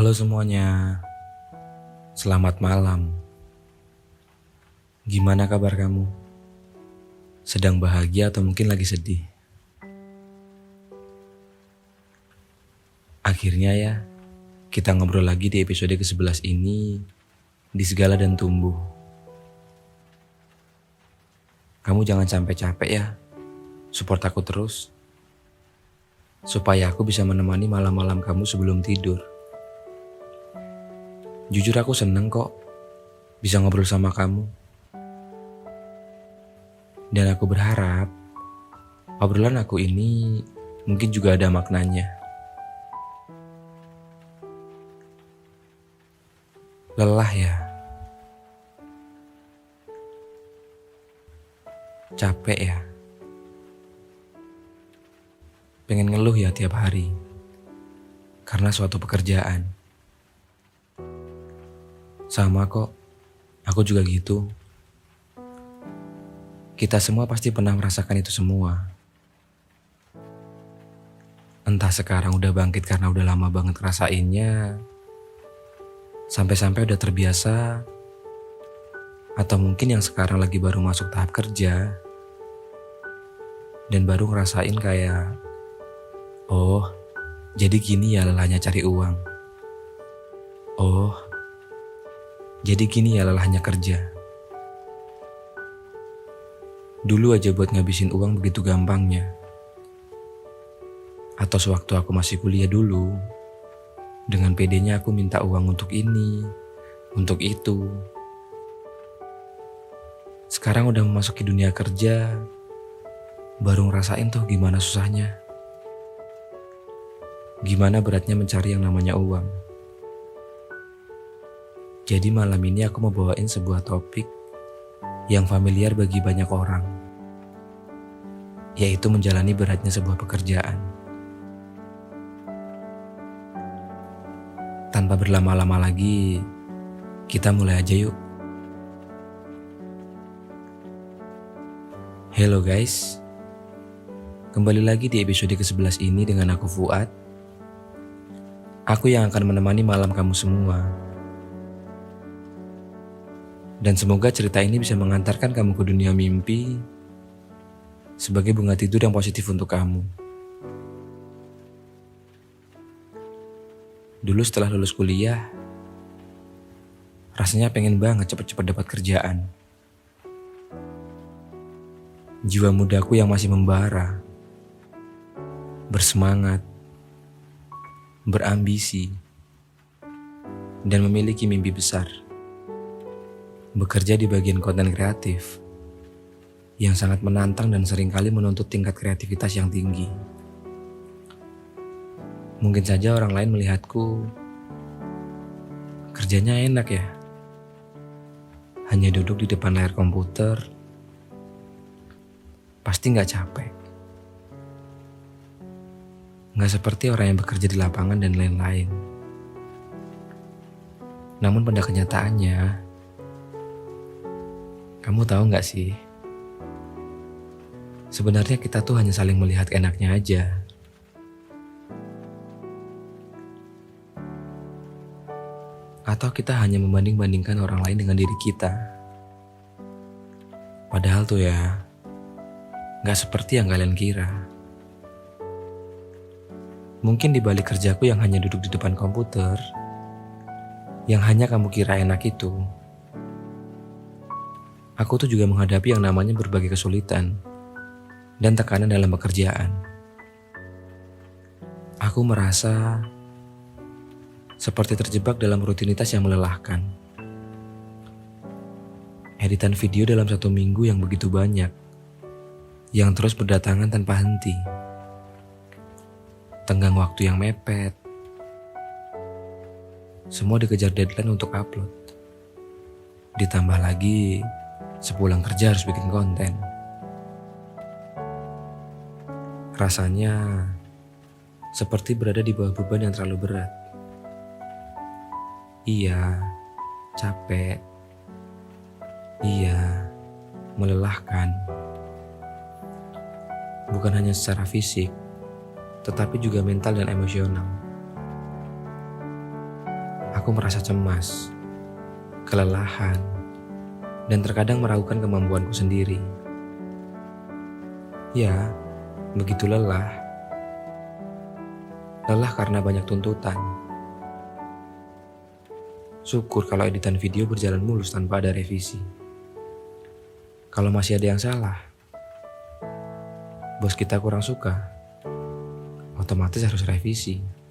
Halo semuanya, selamat malam. Gimana kabar kamu? Sedang bahagia atau mungkin lagi sedih? Akhirnya ya, kita ngobrol lagi di episode ke-11 ini di Segala dan Tumbuh. Kamu jangan sampai capek ya, support aku terus. Supaya aku bisa menemani malam-malam kamu sebelum tidur. Jujur aku seneng kok bisa ngobrol sama kamu. Dan aku berharap obrolan aku ini mungkin juga ada maknanya. Lelah ya? Capek ya? Pengen ngeluh ya tiap hari karena suatu pekerjaan. Sama kok, aku juga gitu. Kita semua pasti pernah merasakan itu semua. Entah sekarang udah bangkit karena udah lama banget ngerasainnya, sampai-sampai udah terbiasa, atau mungkin yang sekarang lagi baru masuk tahap kerja, dan baru ngerasain kayak, oh, jadi gini ya lelahnya cari uang. Oh, jadi gini ya lelahnya kerja. Dulu aja buat ngabisin uang begitu gampangnya. Atau sewaktu aku masih kuliah dulu, dengan pedenya aku minta uang untuk ini, untuk itu. Sekarang udah memasuki dunia kerja, baru ngerasain tuh gimana susahnya. Gimana beratnya mencari yang namanya uang. Jadi malam ini aku mau bawain sebuah topik yang familiar bagi banyak orang, yaitu menjalani beratnya sebuah pekerjaan. Tanpa berlama-lama lagi, kita mulai aja yuk. Hello guys, kembali lagi di episode ke-11 ini dengan aku Fuad. Aku yang akan menemani malam kamu semua. Dan semoga cerita ini bisa mengantarkan kamu ke dunia mimpi sebagai bunga tidur yang positif untuk kamu. Dulu setelah lulus kuliah, rasanya pengen banget cepet-cepet dapat kerjaan. Jiwa mudaku yang masih membara, bersemangat, berambisi, dan memiliki mimpi besar. Bekerja di bagian konten kreatif yang sangat menantang dan seringkali menuntut tingkat kreativitas yang tinggi. Mungkin saja orang lain melihatku, kerjanya enak ya. Hanya duduk di depan layar komputer, pasti gak capek. Gak seperti orang yang bekerja di lapangan dan lain-lain. Namun pada kenyataannya, kamu tahu gak sih? Sebenarnya kita tuh hanya saling melihat enaknya aja. Atau kita hanya membanding-bandingkan orang lain dengan diri kita. Padahal tuh ya, gak seperti yang kalian kira. Mungkin di balik kerjaku yang hanya duduk di depan komputer, yang hanya kamu kira enak itu, aku tuh juga menghadapi yang namanya berbagai kesulitan dan tekanan dalam pekerjaan. Aku merasa seperti terjebak dalam rutinitas yang melelahkan. Editan video dalam 1 minggu yang begitu banyak, yang terus berdatangan tanpa henti. Tenggang waktu yang mepet. Semua dikejar deadline untuk upload. Ditambah lagi, sepulang kerja harus bikin konten. Rasanya seperti berada di bawah beban yang terlalu berat. Iya, capek. Iya, melelahkan. Bukan hanya secara fisik, tetapi juga mental dan emosional. Aku merasa cemas, kelelahan, dan terkadang meragukan kemampuanku sendiri. Ya, begitu lelah. Lelah karena banyak tuntutan. Syukur kalau editan video berjalan mulus tanpa ada revisi. Kalau masih ada yang salah, bos kita kurang suka, otomatis harus revisi.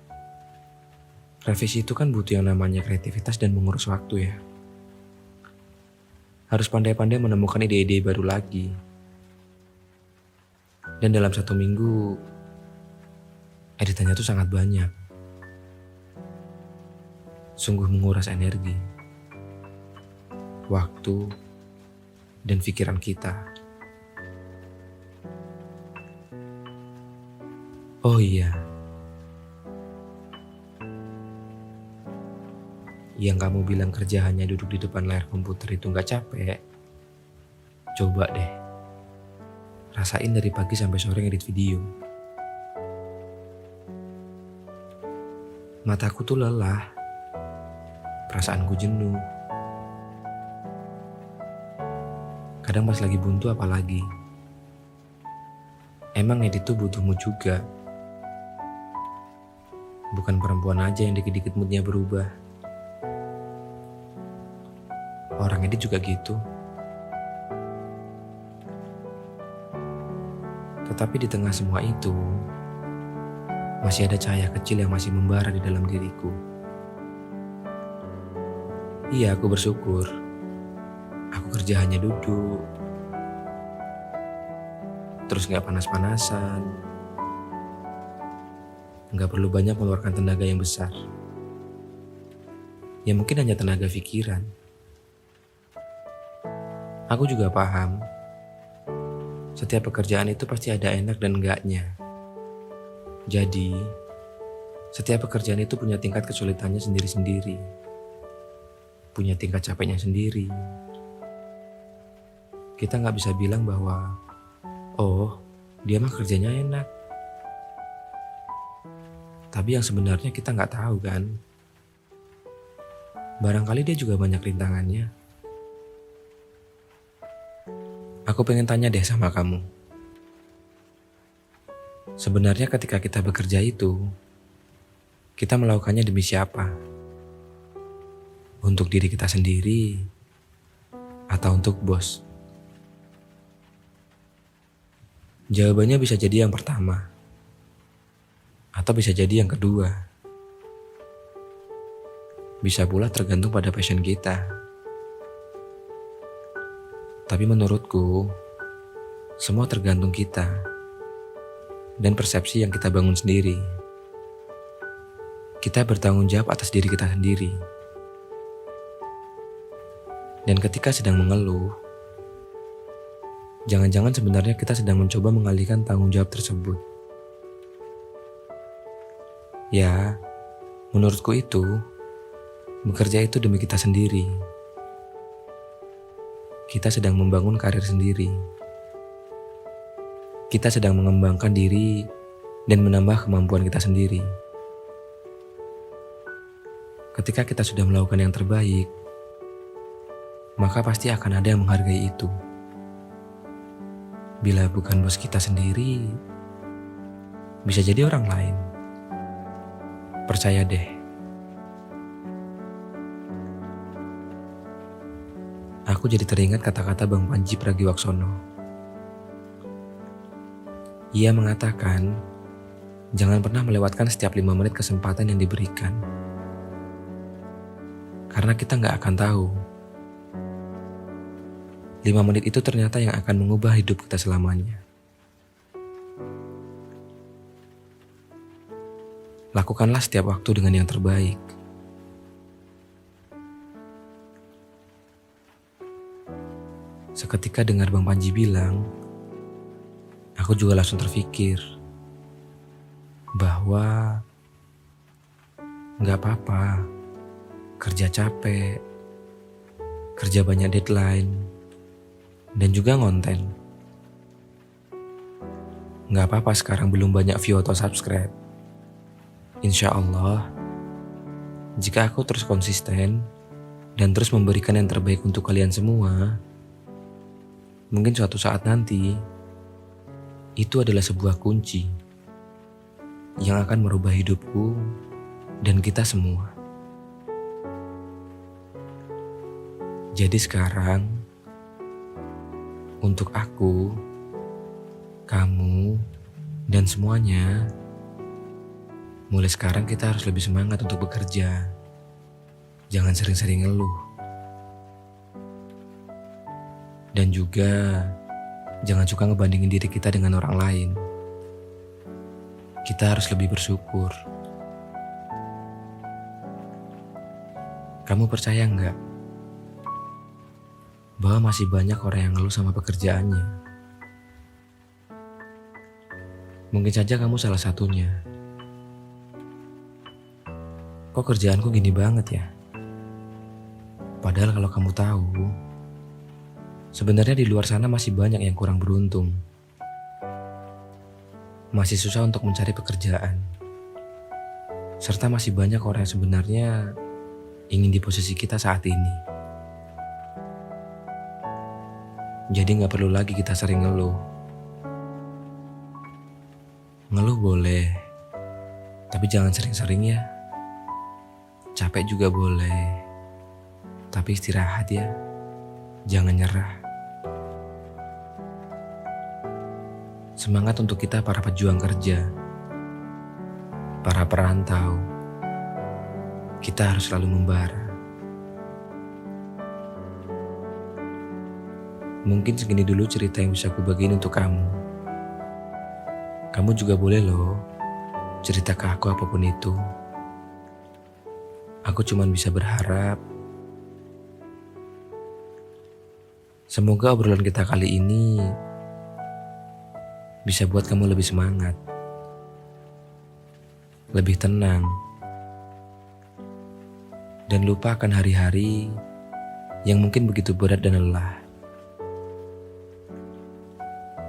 Revisi itu kan butuh yang namanya kreativitas dan mengurus waktu ya. Harus pandai-pandai menemukan ide-ide baru lagi. Dan dalam 1 minggu, editannya tuh sangat banyak. Sungguh menguras energi, waktu, dan pikiran kita. Oh iya, yang kamu bilang kerja hanya duduk di depan layar komputer itu gak capek? Coba deh, rasain dari pagi sampai sore ngedit video. Mataku tuh lelah, perasaanku jenuh. Kadang pas lagi buntu apalagi. Emang ngedit tuh butuh mood juga. Bukan perempuan aja yang dikit-dikit moodnya berubah. Orang edit juga gitu. Tetapi di tengah semua itu, masih ada cahaya kecil yang masih membara di dalam diriku. Iya, aku bersyukur. Aku kerja hanya duduk. Terus gak panas-panasan. Gak perlu banyak mengeluarkan tenaga yang besar. Ya mungkin hanya tenaga pikiran. Aku juga paham, setiap pekerjaan itu pasti ada enak dan enggaknya. Jadi, setiap pekerjaan itu punya tingkat kesulitannya sendiri-sendiri. Punya tingkat capeknya sendiri. Kita gak bisa bilang bahwa, oh, dia mah kerjanya enak. Tapi yang sebenarnya kita gak tahu kan. Barangkali dia juga banyak rintangannya. Aku pengen tanya deh sama kamu. Sebenarnya ketika kita bekerja itu, kita melakukannya demi siapa? Untuk diri kita sendiri, atau untuk bos? Jawabannya bisa jadi yang pertama, atau bisa jadi yang kedua. Bisa pula tergantung pada passion kita. Tapi menurutku, semua tergantung kita dan persepsi yang kita bangun sendiri. Kita bertanggung jawab atas diri kita sendiri. Dan ketika sedang mengeluh, jangan-jangan sebenarnya kita sedang mencoba mengalihkan tanggung jawab tersebut. Ya, menurutku itu, bekerja itu demi kita sendiri. Kita sedang membangun karir sendiri. Kita sedang mengembangkan diri dan menambah kemampuan kita sendiri. Ketika kita sudah melakukan yang terbaik, maka pasti akan ada yang menghargai itu. Bila bukan bos kita sendiri, bisa jadi orang lain. Percaya deh. Aku jadi teringat kata-kata Bang Panji Pragiwaksono. Ia mengatakan, jangan pernah melewatkan setiap 5 menit kesempatan yang diberikan. Karena kita gak akan tahu. 5 menit itu ternyata yang akan mengubah hidup kita selamanya. Lakukanlah setiap waktu dengan yang terbaik. Seketika dengar Bang Panji bilang, aku juga langsung terpikir bahwa gak apa-apa kerja capek, kerja banyak deadline, dan juga ngonten. Gak apa-apa sekarang belum banyak view atau subscribe. Insya Allah, Jika aku terus konsisten dan terus memberikan yang terbaik untuk kalian semua, mungkin suatu saat nanti itu adalah sebuah kunci yang akan merubah hidupku dan kita semua. Jadi sekarang, untuk aku, kamu, dan semuanya, mulai sekarang kita harus lebih semangat untuk bekerja. Jangan sering-sering ngeluh. Dan juga, jangan suka ngebandingin diri kita dengan orang lain. Kita harus lebih bersyukur. Kamu percaya nggak bahwa masih banyak orang yang ngeluh sama pekerjaannya? Mungkin saja kamu salah satunya. Kok kerjaanku gini banget ya? Padahal kalau kamu tahu, sebenarnya di luar sana masih banyak yang kurang beruntung. Masih susah untuk mencari pekerjaan. Serta masih banyak orang yang sebenarnya ingin di posisi kita saat ini. Jadi gak perlu lagi kita sering ngeluh. Ngeluh boleh, tapi jangan sering-sering ya. Capek juga boleh, tapi istirahat ya. Jangan nyerah. Semangat untuk kita para pejuang kerja, para perantau. Kita harus selalu membara. Mungkin segini dulu cerita yang bisa aku bagiin untuk kamu. Kamu juga boleh loh cerita ke aku apapun itu. Aku cuma bisa berharap semoga obrolan kita kali ini bisa buat kamu lebih semangat, lebih tenang, dan lupa akan hari-hari yang mungkin begitu berat dan lelah.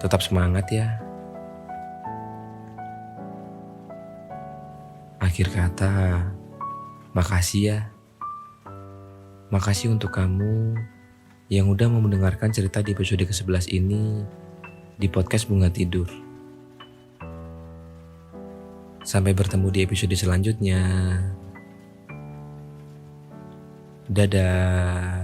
Tetap semangat ya. Akhir kata, makasih ya. Makasih untuk kamu yang udah mau mendengarkan cerita di episode ke-11 ini di podcast Bunga Tidur. Sampai bertemu di episode selanjutnya. Dadah.